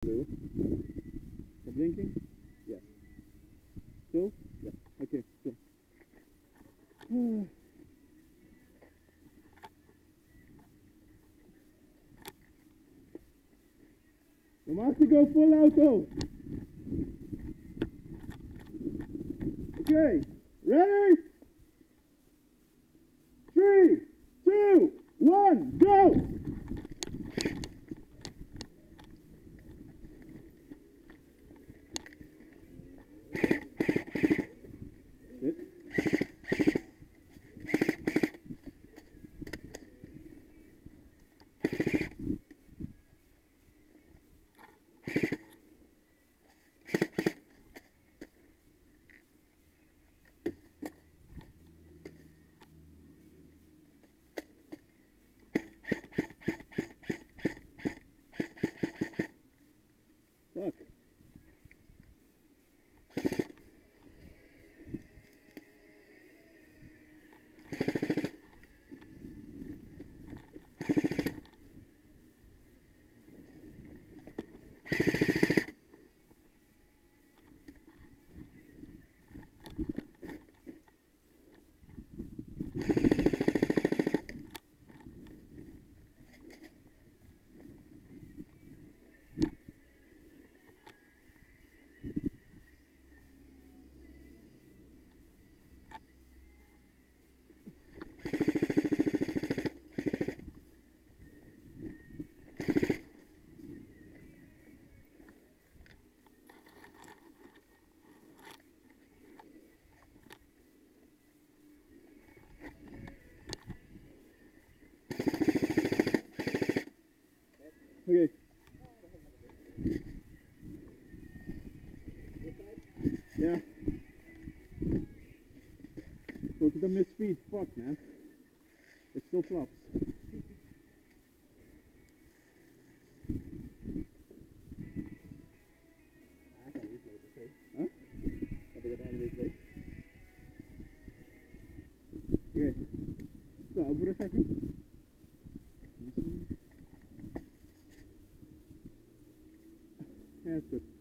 Blue. The blinking? Yes. Still? Yeah. Okay, still. You must go full auto. Okay, ready? 3, 2, 1, go! Sit. Fuck. Okay. Yeah. Look at the missed speed. Fuck, man. It still flops. Huh? Okay. So, I'll put a second. Yeah, that's good.